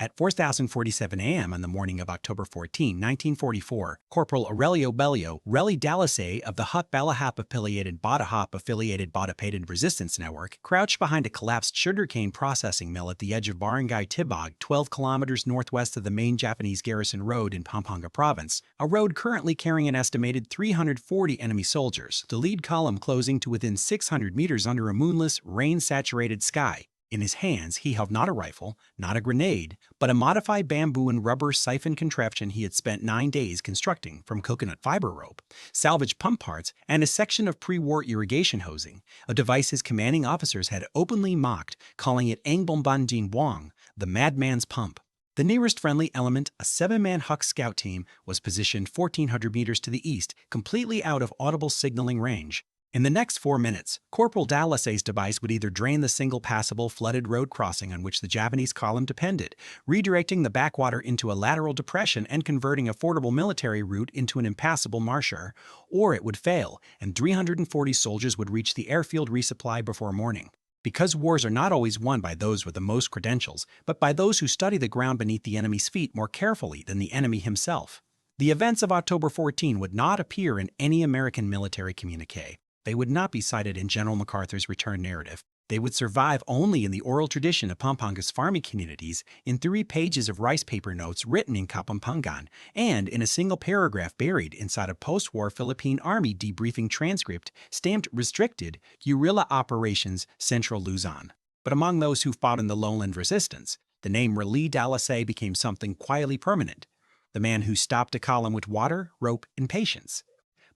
At 4:47 a.m. on the morning of October 14, 1944, Corporal Aurelio Bellio, Relly Dalis of the Hut Balahap-affiliated Badahap-affiliated Badapated Resistance Network, crouched behind a collapsed sugarcane processing mill at the edge of Barangay Tibag, 12 kilometers northwest of the main Japanese garrison road in Pampanga Province, a road currently carrying an estimated 340 enemy soldiers, the lead column closing to within 600 meters under a moonless, rain-saturated sky. In his hands, he held not a rifle, not a grenade, but a modified bamboo and rubber siphon contraption he had spent 9 days constructing from coconut fiber rope, salvage pump parts, and a section of pre-war irrigation hosing, a device his commanding officers had openly mocked, calling it Angbombanjin Buang, the madman's pump. The nearest friendly element, a 7-man Hux scout team, was positioned 1,400 meters to the east, completely out of audible signaling range. In the next 4 minutes, Corporal Dalis's device would either drain the single passable flooded road crossing on which the Japanese column depended, redirecting the backwater into a lateral depression and converting a fordable military route into an impassable marsher, or it would fail, and 340 soldiers would reach the airfield resupply before morning. Because wars are not always won by those with the most credentials, but by those who study the ground beneath the enemy's feet more carefully than the enemy himself. The events of October 14 would not appear in any American military communique. They would not be cited in General MacArthur's return narrative. They would survive only in the oral tradition of Pampanga's farming communities, in 3 pages of rice paper notes written in Kapampangan, and in a single paragraph buried inside a post-war Philippine Army debriefing transcript stamped Restricted, Guerrilla Operations, Central Luzon. But among those who fought in the lowland resistance, the name Relly Dalis became something quietly permanent. The man who stopped a column with water, rope, and patience.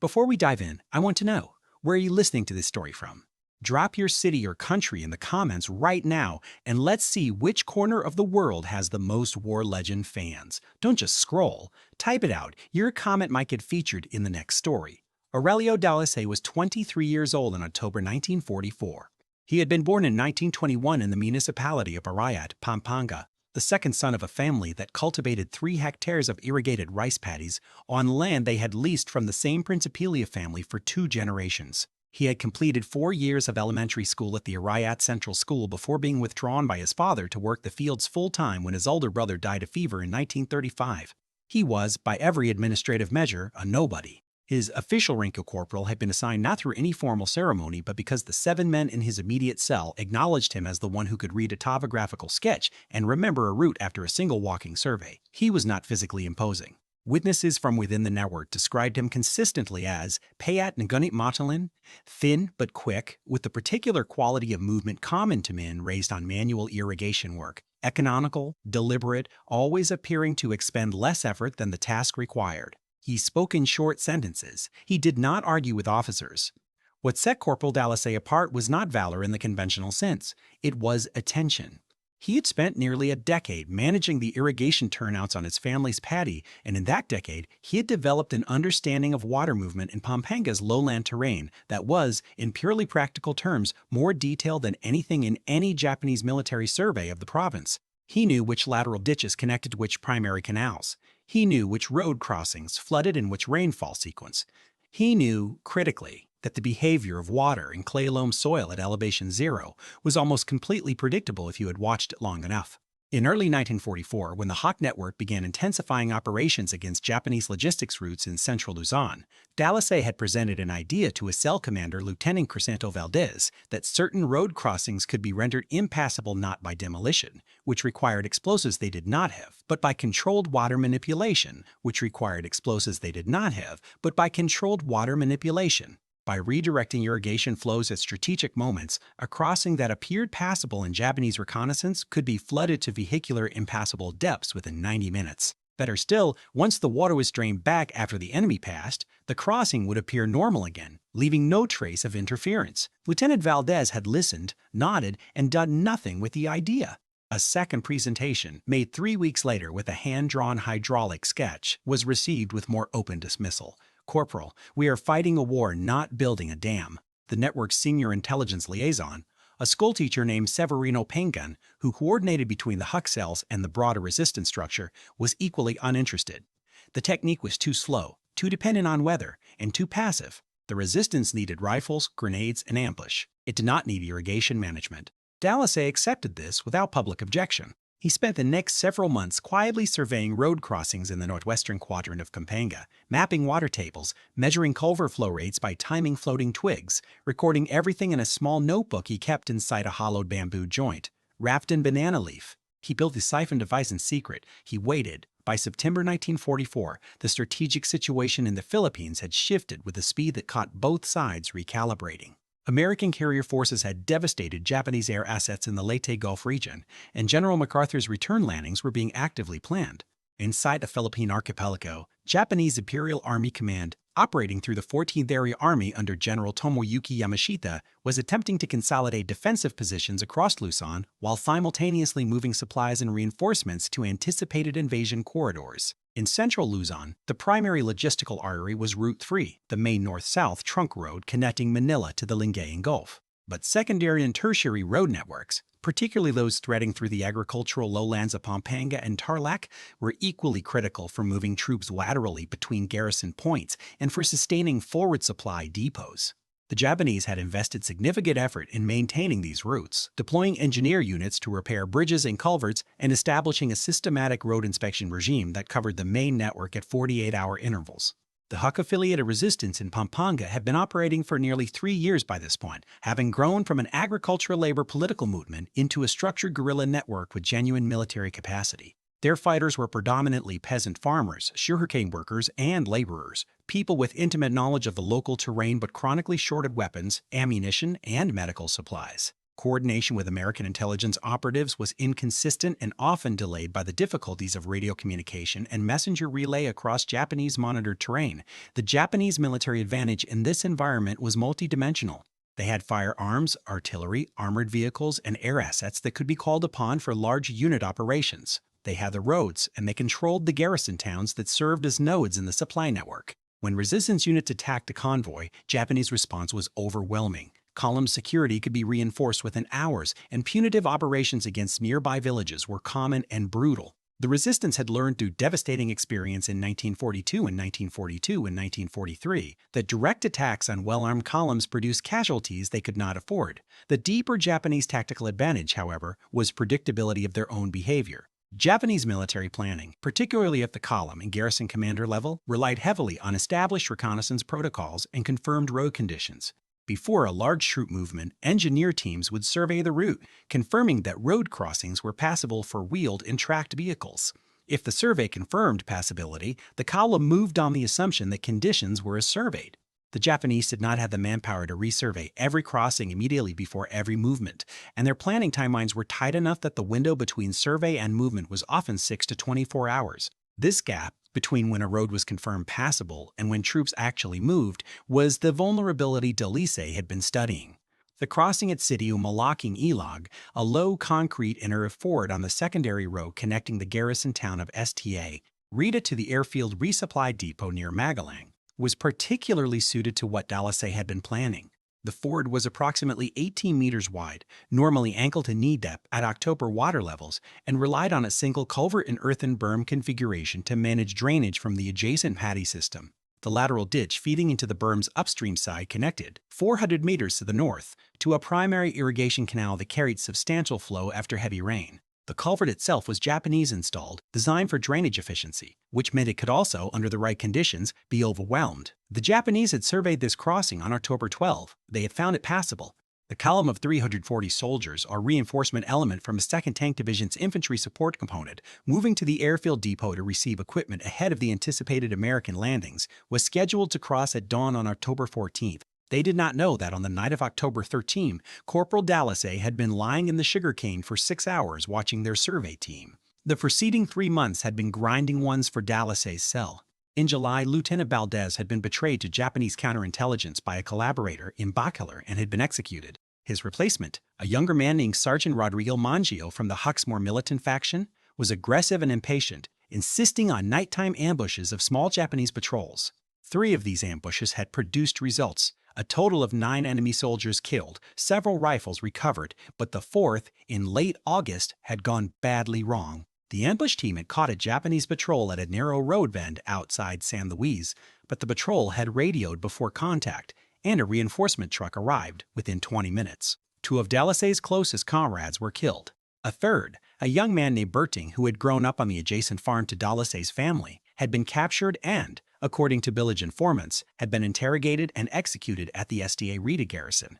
Before we dive in, I want to know, where are you listening to this story from? Drop your city or country in the comments right now, and let's see which corner of the world has the most war legend fans. Don't just scroll. Type it out. Your comment might get featured in the next story. Aurelio Dalis was 23 years old in October 1944. He had been born in 1921 in the municipality of Arayat, Pampanga, the second son of a family that cultivated 3 hectares of irrigated rice paddies on land they had leased from the same Principalia family for 2 generations. He had completed 4 years of elementary school at the Arayat Central School before being withdrawn by his father to work the fields full-time when his older brother died of fever in 1935. He was, by every administrative measure, a nobody. His official rank of corporal had been assigned not through any formal ceremony, but because the 7 men in his immediate cell acknowledged him as the one who could read a topographical sketch and remember a route after a single walking survey. He was not physically imposing. Witnesses from within the network described him consistently as payat ngunit matalin, thin but quick, with the particular quality of movement common to men raised on manual irrigation work, economical, deliberate, always appearing to expend less effort than the task required. He spoke in short sentences. He did not argue with officers. What set Corporal Dalis apart was not valor in the conventional sense. It was attention. He had spent nearly a decade managing the irrigation turnouts on his family's paddy, and in that decade, he had developed an understanding of water movement in Pampanga's lowland terrain that was, in purely practical terms, more detailed than anything in any Japanese military survey of the province. He knew which lateral ditches connected to which primary canals. He knew which road crossings flooded in which rainfall sequence. He knew, critically, that the behavior of water in clay loam soil at elevation 0 was almost completely predictable if you had watched it long enough. In early 1944, when the Hawk Network began intensifying operations against Japanese logistics routes in central Luzon, Dalis had presented an idea to his cell commander, Lieutenant Crisanto Valdez, that certain road crossings could be rendered impassable not by demolition, which required explosives they did not have, but by controlled water manipulation, which required explosives they did not have, but by controlled water manipulation. By redirecting irrigation flows at strategic moments, a crossing that appeared passable in Japanese reconnaissance could be flooded to vehicular impassable depths within 90 minutes. Better still, once the water was drained back after the enemy passed, the crossing would appear normal again, leaving no trace of interference. Lieutenant Valdez had listened, nodded, and done nothing with the idea. A second presentation, made 3 weeks later with a hand-drawn hydraulic sketch, was received with more open dismissal. Corporal, we are fighting a war, not building a dam. The network's senior intelligence liaison, a schoolteacher named Severino Pengan, who coordinated between the Hux cells and the broader resistance structure, was equally uninterested. The technique was too slow, too dependent on weather, and too passive. The resistance needed rifles, grenades, and ambush. It did not need irrigation management. Dalis accepted this without public objection. He spent the next several months quietly surveying road crossings in the northwestern quadrant of Pampanga, mapping water tables, measuring culvert flow rates by timing floating twigs, recording everything in a small notebook he kept inside a hollowed bamboo joint, wrapped in banana leaf. He built the siphon device in secret. He waited. By September 1944, the strategic situation in the Philippines had shifted with a speed that caught both sides recalibrating. American carrier forces had devastated Japanese air assets in the Leyte Gulf region, and General MacArthur's return landings were being actively planned. Inside the Philippine archipelago, Japanese Imperial Army Command, operating through the 14th Area Army under General Tomoyuki Yamashita, was attempting to consolidate defensive positions across Luzon while simultaneously moving supplies and reinforcements to anticipated invasion corridors. In central Luzon, the primary logistical artery was Route 3, the main north-south trunk road connecting Manila to the Lingayen Gulf. But secondary and tertiary road networks, particularly those threading through the agricultural lowlands of Pampanga and Tarlac, were equally critical for moving troops laterally between garrison points and for sustaining forward supply depots. The Japanese had invested significant effort in maintaining these routes, deploying engineer units to repair bridges and culverts, and establishing a systematic road inspection regime that covered the main network at 48-hour intervals. The Huk-affiliated resistance in Pampanga had been operating for nearly 3 years by this point, having grown from an agricultural labor political movement into a structured guerrilla network with genuine military capacity. Their fighters were predominantly peasant farmers, sugarcane workers, and laborers, people with intimate knowledge of the local terrain but chronically shorted weapons, ammunition, and medical supplies. Coordination with American intelligence operatives was inconsistent and often delayed by the difficulties of radio communication and messenger relay across Japanese-monitored terrain. The Japanese military advantage in this environment was multidimensional. They had firearms, artillery, armored vehicles, and air assets that could be called upon for large unit operations. They had the roads, and they controlled the garrison towns that served as nodes in the supply network. When resistance units attacked a convoy, Japanese response was overwhelming. Column security could be reinforced within hours, and punitive operations against nearby villages were common and brutal. The resistance had learned through devastating experience in 1942 and 1943 that direct attacks on well-armed columns produced casualties they could not afford. The deeper Japanese tactical advantage, however, was predictability of their own behavior. Japanese military planning, particularly at the column and garrison commander level, relied heavily on established reconnaissance protocols and confirmed road conditions. Before a large troop movement, engineer teams would survey the route, confirming that road crossings were passable for wheeled and tracked vehicles. If the survey confirmed passability, the column moved on the assumption that conditions were as surveyed. The Japanese did not have the manpower to resurvey every crossing immediately before every movement, and their planning timelines were tight enough that the window between survey and movement was often 6 to 24 hours. This gap, between when a road was confirmed passable and when troops actually moved, was the vulnerability Dalis had been studying. The crossing at Sitio Maliking Ilog, a low concrete inner ford on the secondary road connecting the garrison town of Sta. Rita to the airfield resupply depot near Magalang, was particularly suited to what Dalis had been planning. The ford was approximately 18 meters wide, normally ankle to knee depth at October water levels, and relied on a single culvert and earthen berm configuration to manage drainage from the adjacent paddy system. The lateral ditch feeding into the berm's upstream side connected, 400 meters to the north, to a primary irrigation canal that carried substantial flow after heavy rain. The culvert itself was Japanese installed, designed for drainage efficiency, which meant it could also, under the right conditions, be overwhelmed. The Japanese had surveyed this crossing on October 12. They had found it passable. The column of 340 soldiers, or reinforcement element from a 2nd Tank Division's infantry support component, moving to the airfield depot to receive equipment ahead of the anticipated American landings, was scheduled to cross at dawn on October 14th. They did not know that on the night of October 13, Corporal Dalis had been lying in the sugarcane for 6 hours watching their survey team. The preceding 3 months had been grinding ones for Dalis' cell. In July, Lieutenant Valdez had been betrayed to Japanese counterintelligence by a collaborator in Bacalar and had been executed. His replacement, a younger man named Sergeant Rodrigo Mangio from the Huk's more militant faction, was aggressive and impatient, insisting on nighttime ambushes of small Japanese patrols. 3 of these ambushes had produced results. A total of 9 enemy soldiers killed, several rifles recovered, but the 4th, in late August, had gone badly wrong. The ambush team had caught a Japanese patrol at a narrow road bend outside San Luis, but the patrol had radioed before contact, and a reinforcement truck arrived within 20 minutes. 2 of Dalis' closest comrades were killed. A third, A young man named Berting, who had grown up on the adjacent farm to Dalis' family, had been captured and, according to village informants, had been interrogated and executed at the SDA Rita garrison.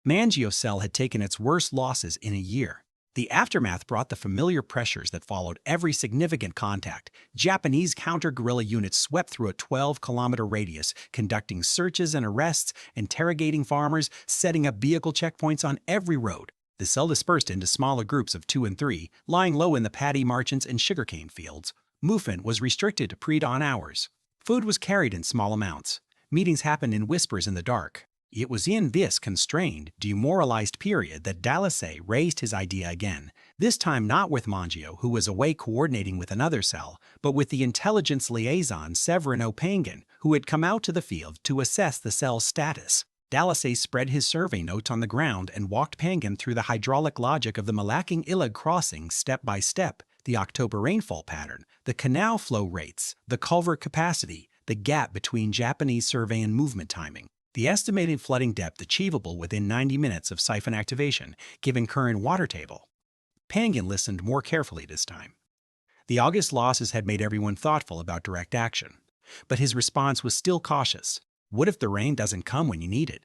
Mangio's cell had taken its worst losses in a year. The aftermath brought the familiar pressures that followed every significant contact. Japanese counter-guerrilla units swept through a 12-kilometer radius, conducting searches and arrests, interrogating farmers, setting up vehicle checkpoints on every road. The cell dispersed into smaller groups of 2 and 3, lying low in the paddy marchants and sugarcane fields. Movement was restricted to pre-dawn hours. Food was carried in small amounts. Meetings happened in whispers in the dark. It was in this constrained, demoralized period that Dalis raised his idea again, this time not with Mangio, who was away coordinating with another cell, but with the intelligence liaison Severino Pangan, who had come out to the field to assess the cell's status. Dalis spread his survey notes on the ground and walked Pangan through the hydraulic logic of the Maliking Ilag crossing step by step, the October rainfall pattern, the canal flow rates, the culvert capacity, the gap between Japanese survey and movement timing, the estimated flooding depth achievable within 90 minutes of siphon activation, given current water table. Pangan listened more carefully this time. The August losses had made everyone thoughtful about direct action. But his response was still cautious. What if the rain doesn't come when you need it?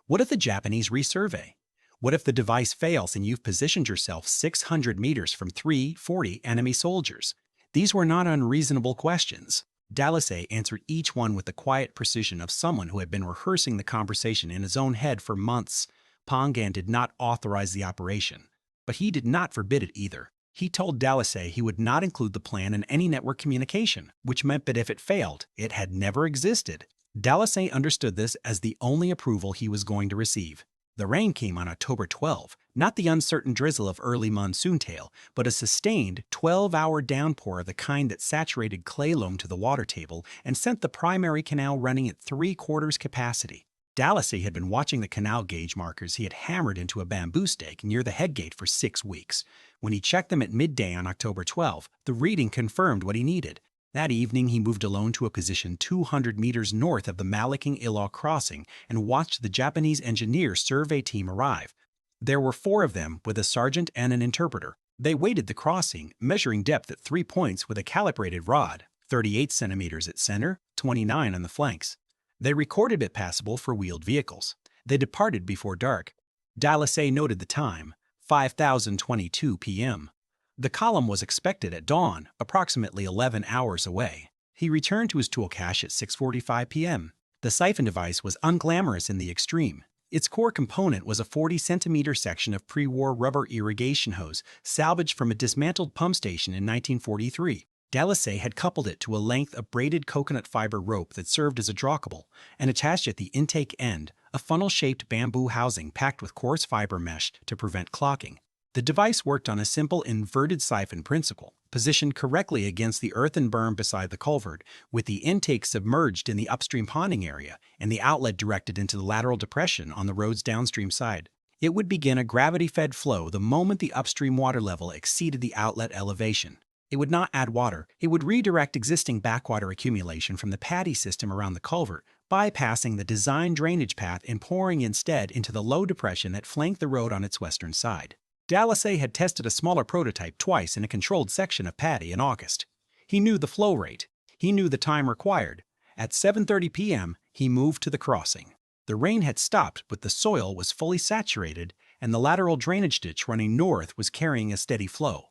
What if the Japanese resurvey? What if the device fails and you've positioned yourself 600 meters from 340 enemy soldiers? These were not unreasonable questions. Dalis answered each one with the quiet precision of someone who had been rehearsing the conversation in his own head for months. Pangan did not authorize the operation, but he did not forbid it either. He told Dalis he would not include the plan in any network communication, which meant that if it failed, it had never existed. Dalis understood this as the only approval he was going to receive. The rain came on October 12, not the uncertain drizzle of early monsoon tail, but a sustained 12-hour downpour of the kind that saturated clay loam to the water table and sent the primary canal running at 3/4 capacity. Dalis had been watching the canal gauge markers he had hammered into a bamboo stake near the head gate for 6 weeks. When he checked them at midday on October 12, the reading confirmed what he needed. That evening, he moved alone to a position 200 meters north of the Maliking Ilag crossing and watched the Japanese engineer survey team arrive. There were 4 of them, with a sergeant and an interpreter. They weighted the crossing, measuring depth at 3 points with a calibrated rod, 38 centimeters at center, 29 on the flanks. They recorded it passable for wheeled vehicles. They departed before dark. Dalis noted the time, 5:22 p.m. The column was expected at dawn, approximately 11 hours away. He returned to his tool cache at 6:45 p.m. The siphon device was unglamorous in the extreme. Its core component was a 40-centimeter section of pre-war rubber irrigation hose salvaged from a dismantled pump station in 1943. Dalis had coupled it to a length of braided coconut fiber rope that served as a drawcable, and attached at the intake end a funnel-shaped bamboo housing packed with coarse fiber mesh to prevent clocking. The device worked on a simple inverted siphon principle, positioned correctly against the earthen berm beside the culvert, with the intake submerged in the upstream ponding area and the outlet directed into the lateral depression on the road's downstream side. It would begin a gravity-fed flow the moment the upstream water level exceeded the outlet elevation. It would not add water. It would redirect existing backwater accumulation from the paddy system around the culvert, bypassing the designed drainage path and pouring instead into the low depression that flanked the road on its western side. Dalis had tested a smaller prototype twice in a controlled section of paddy in August. He knew the flow rate. He knew the time required. At 7:30 p.m., he moved to the crossing. The rain had stopped, but the soil was fully saturated, and the lateral drainage ditch running north was carrying a steady flow.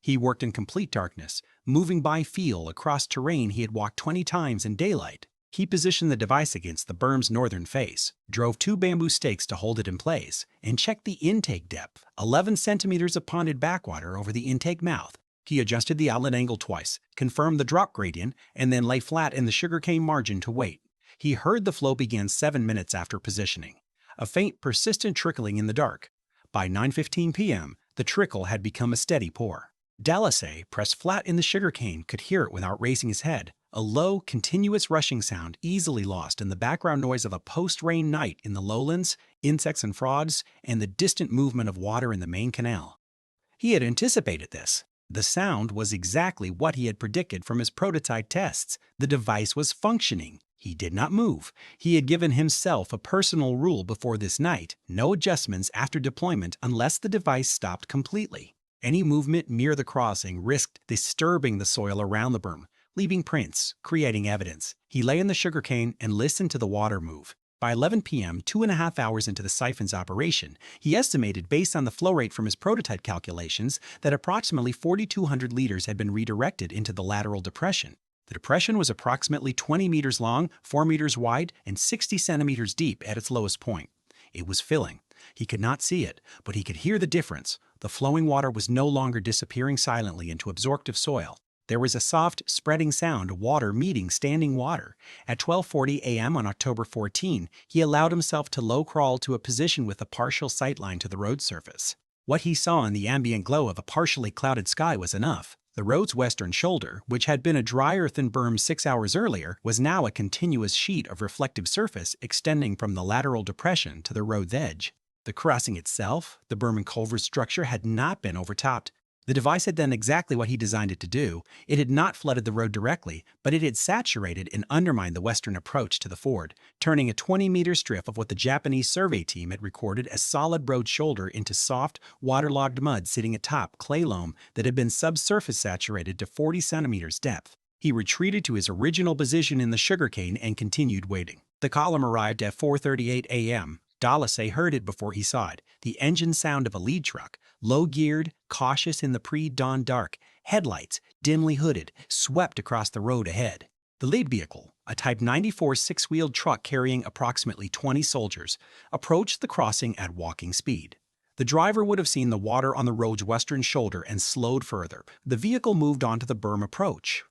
He worked in complete darkness, moving by feel across terrain he had walked 20 times in daylight. He positioned the device against the berm's northern face, drove 2 bamboo stakes to hold it in place, and checked the intake depth, 11 centimeters of ponded backwater over the intake mouth. He adjusted the outlet angle twice, confirmed the drop gradient, and then lay flat in the sugarcane margin to wait. He heard the flow begin 7 minutes after positioning, a faint, persistent trickling in the dark. By 9:15 p.m., the trickle had become a steady pour. Dalis, pressed flat in the sugarcane, could hear it without raising his head, a low, continuous rushing sound easily lost in the background noise of a post-rain night in the lowlands, insects and frogs, and the distant movement of water in the main canal. He had anticipated this. The sound was exactly what he had predicted from his prototype tests. The device was functioning. He did not move. He had given himself a personal rule before this night: no adjustments after deployment unless the device stopped completely. Any movement near the crossing risked disturbing the soil around the berm, leaving prints, creating evidence. He lay in the sugarcane and listened to the water move. By 11 p.m., 2.5 hours into the siphon's operation, he estimated, based on the flow rate from his prototype calculations, that approximately 4,200 liters had been redirected into the lateral depression. The depression was approximately 20 meters long, 4 meters wide, and 60 centimeters deep at its lowest point. It was filling. He could not see it, but he could hear the difference. The flowing water was no longer disappearing silently into absorptive soil. There was a soft, spreading sound of water meeting standing water. At 12:40 a.m. on October 14, he allowed himself to low crawl to a position with a partial sightline to the road surface. What he saw in the ambient glow of a partially clouded sky was enough. The road's western shoulder, which had been a dry earthen berm 6 hours earlier, was now a continuous sheet of reflective surface extending from the lateral depression to the road's edge. The crossing itself, the berm and culvert structure, had not been overtopped. The device had done exactly what he designed it to do. It had not flooded the road directly, but it had saturated and undermined the western approach to the ford, turning a 20-meter strip of what the Japanese survey team had recorded as solid road shoulder into soft, waterlogged mud sitting atop clay loam that had been subsurface saturated to 40 centimeters depth. He retreated to his original position in the sugarcane and continued waiting. The column arrived at 4:38 a.m. Dalis heard it before he saw it, the engine sound of a lead truck, low-geared, cautious in the pre-dawn dark, headlights, dimly hooded, swept across the road ahead. The lead vehicle, a Type 94 six-wheeled truck carrying approximately 20 soldiers, approached the crossing at walking speed. The driver would have seen the water on the road's western shoulder and slowed further. The vehicle moved on to the berm approach.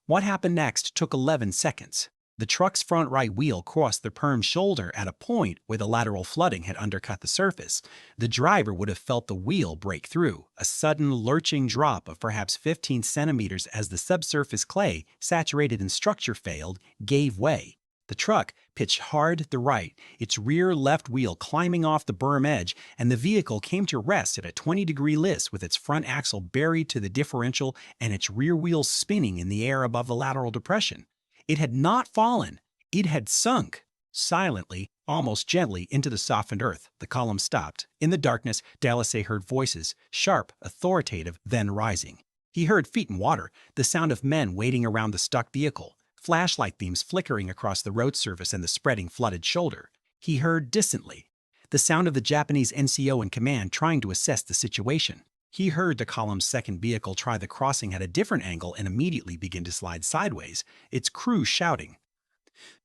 What happened next took 11 seconds. The truck's front right wheel crossed the berm's shoulder at a point where the lateral flooding had undercut the surface. The driver would have felt the wheel break through, a sudden lurching drop of perhaps 15 centimeters as the subsurface clay, saturated in structure failed, gave way. The truck pitched hard to the right, its rear left wheel climbing off the berm edge, and the vehicle came to rest at a 20-degree list with its front axle buried to the differential and its rear wheel spinning in the air above the lateral depression. It had not fallen. It had sunk. Silently, almost gently, into the softened earth. The column stopped. In the darkness, Dalis heard voices, sharp, authoritative, then rising. He heard feet in water, the sound of men waiting around the stuck vehicle, flashlight beams flickering across the road surface and the spreading flooded shoulder. He heard distantly the sound of the Japanese NCO in command trying to assess the situation. He heard the column's second vehicle try the crossing at a different angle and immediately begin to slide sideways, its crew shouting,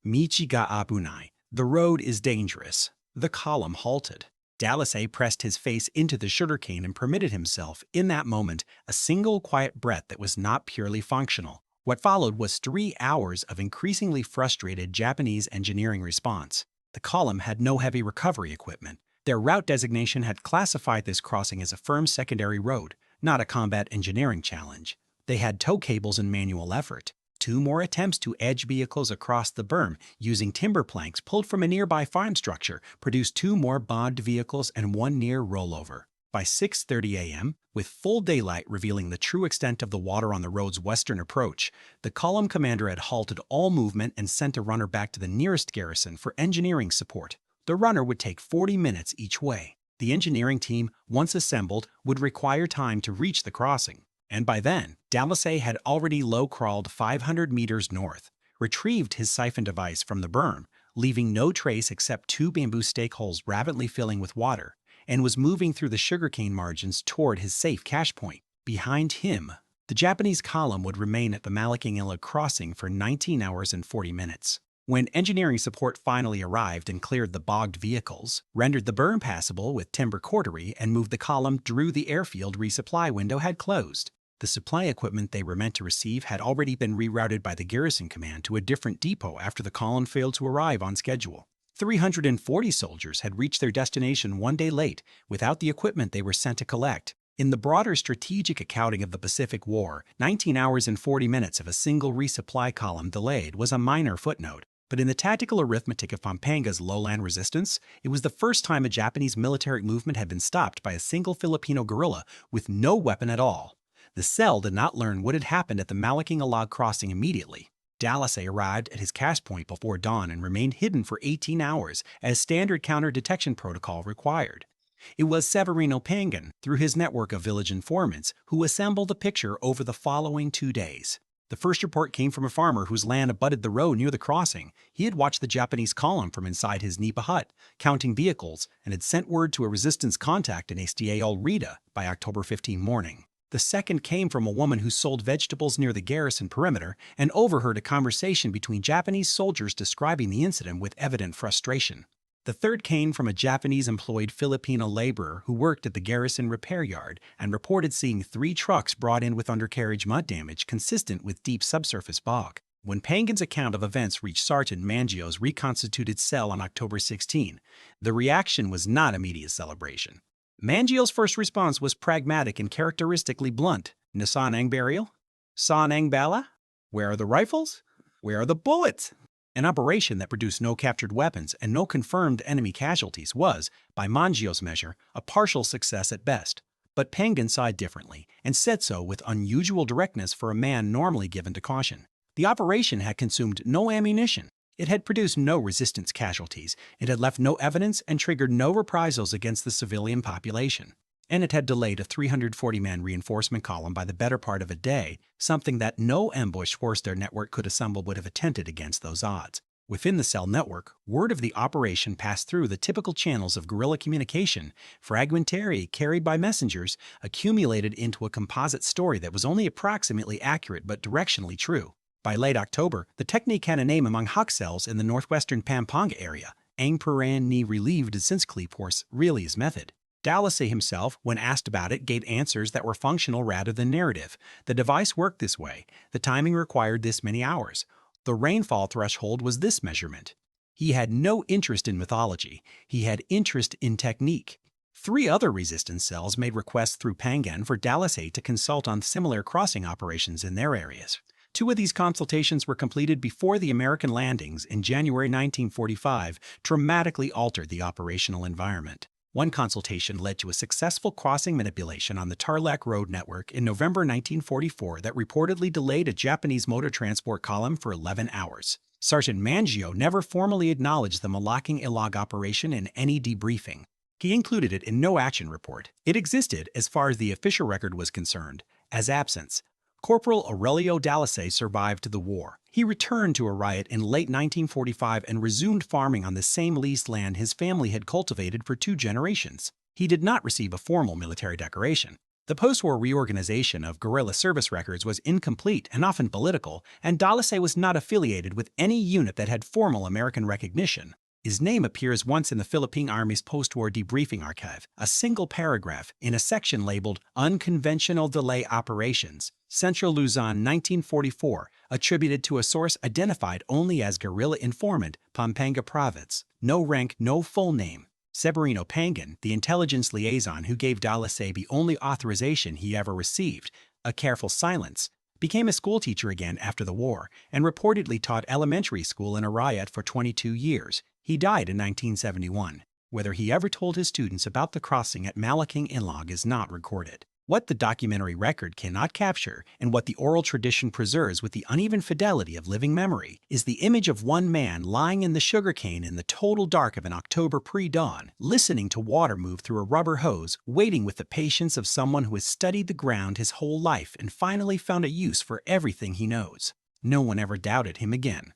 "Michi ga abunai, the road is dangerous." The column halted. Dalis pressed his face into the sugarcane and permitted himself, in that moment, a single quiet breath that was not purely functional. What followed was 3 hours of increasingly frustrated Japanese engineering response. The column had no heavy recovery equipment. Their route designation had classified this crossing as a firm secondary road, not a combat engineering challenge. They had tow cables and manual effort. 2 more attempts to edge vehicles across the berm using timber planks pulled from a nearby farm structure produced 2 more bogged vehicles and 1 near rollover. By 6:30 a.m., with full daylight revealing the true extent of the water on the road's western approach, the column commander had halted all movement and sent a runner back to the nearest garrison for engineering support. The runner would take 40 minutes each way. The engineering team, once assembled, would require time to reach the crossing. And by then, Dalis had already low-crawled 500 meters north, retrieved his siphon device from the berm, leaving no trace except 2 bamboo stake holes rapidly filling with water, and was moving through the sugarcane margins toward his safe cache point. Behind him, the Japanese column would remain at the Maliking crossing for 19 hours and 40 minutes. When engineering support finally arrived and cleared the bogged vehicles, rendered the berm passable with timber cordery, and moved the column through the airfield resupply window had closed. The supply equipment they were meant to receive had already been rerouted by the garrison command to a different depot after the column failed to arrive on schedule. 340 soldiers had reached their destination 1 day late without the equipment they were sent to collect. In the broader strategic accounting of the Pacific War, 19 hours and 40 minutes of a single resupply column delayed was a minor footnote. But in the tactical arithmetic of Pampanga's lowland resistance, it was the first time a Japanese military movement had been stopped by a single Filipino guerrilla with no weapon at all. The cell did not learn what had happened at the Maliking crossing immediately. Dalis arrived at his cache point before dawn and remained hidden for 18 hours, as standard counter-detection protocol required. It was Severino Pangan, through his network of village informants, who assembled the picture over the following 2 days. The first report came from a farmer whose land abutted the road near the crossing. He had watched the Japanese column from inside his nipa hut, counting vehicles, and had sent word to a resistance contact in Estial Rita by October 15 morning. The second came from a woman who sold vegetables near the garrison perimeter and overheard a conversation between Japanese soldiers describing the incident with evident frustration. The third came from a Japanese-employed Filipino laborer who worked at the garrison repair yard and reported seeing 3 trucks brought in with undercarriage mud damage consistent with deep subsurface bog. When Pangan's account of events reached Sergeant Mangio's reconstituted cell on October 16, the reaction was not immediate celebration. Mangio's first response was pragmatic and characteristically blunt. "Nasan ang burial? Saan ang bala? Where are the rifles? Where are the bullets?" An operation that produced no captured weapons and no confirmed enemy casualties was, by Mangio's measure, a partial success at best. But Pangan saw it differently, and said so with unusual directness for a man normally given to caution. The operation had consumed no ammunition. It had produced no resistance casualties. It had left no evidence and triggered no reprisals against the civilian population. And it had delayed a 340-man reinforcement column by the better part of a day, something that no ambushed Forster network could assemble would have attempted against those odds. Within the cell network, word of the operation passed through the typical channels of guerrilla communication, fragmentary carried by messengers, accumulated into a composite story that was only approximately accurate but directionally true. By late October, the technique had a name among Hawk cells in the northwestern Pampanga area. Ang Paran ni relieved Sinskli Porce really his method. Dalis himself, when asked about it, gave answers that were functional rather than narrative. The device worked this way. The timing required this many hours. The rainfall threshold was this measurement. He had no interest in mythology. He had interest in technique. 3 other resistance cells made requests through Pangan for Dalis to consult on similar crossing operations in their areas. 2 of these consultations were completed before the American landings in January 1945 dramatically altered the operational environment. One consultation led to a successful crossing manipulation on the Tarlac Road network in November 1944 that reportedly delayed a Japanese motor transport column for 11 hours. Sergeant Mangio never formally acknowledged the Maliking Ilog operation in any debriefing. He included it in no action report. It existed, as far as the official record was concerned, as absence. Corporal Aurelio Dalis survived the war. He returned to Arayat in late 1945 and resumed farming on the same leased land his family had cultivated for 2 generations. He did not receive a formal military decoration. The post-war reorganization of guerrilla service records was incomplete and often political, and Dalis was not affiliated with any unit that had formal American recognition. His name appears once in the Philippine Army's post-war debriefing archive, a single paragraph in a section labeled Unconventional Delay Operations, Central Luzon 1944, attributed to a source identified only as guerrilla informant, Pampanga Province. No rank, no full name. Severino Pangan, the intelligence liaison who gave Dalis the only authorization he ever received, a careful silence, became a schoolteacher again after the war and reportedly taught elementary school in Arayat for 22 years. He died in 1971. Whether he ever told his students about the crossing at Maliking Ilog is not recorded. What the documentary record cannot capture, and what the oral tradition preserves with the uneven fidelity of living memory, is the image of one man lying in the sugarcane in the total dark of an October pre-dawn, listening to water move through a rubber hose, waiting with the patience of someone who has studied the ground his whole life and finally found a use for everything he knows. No one ever doubted him again.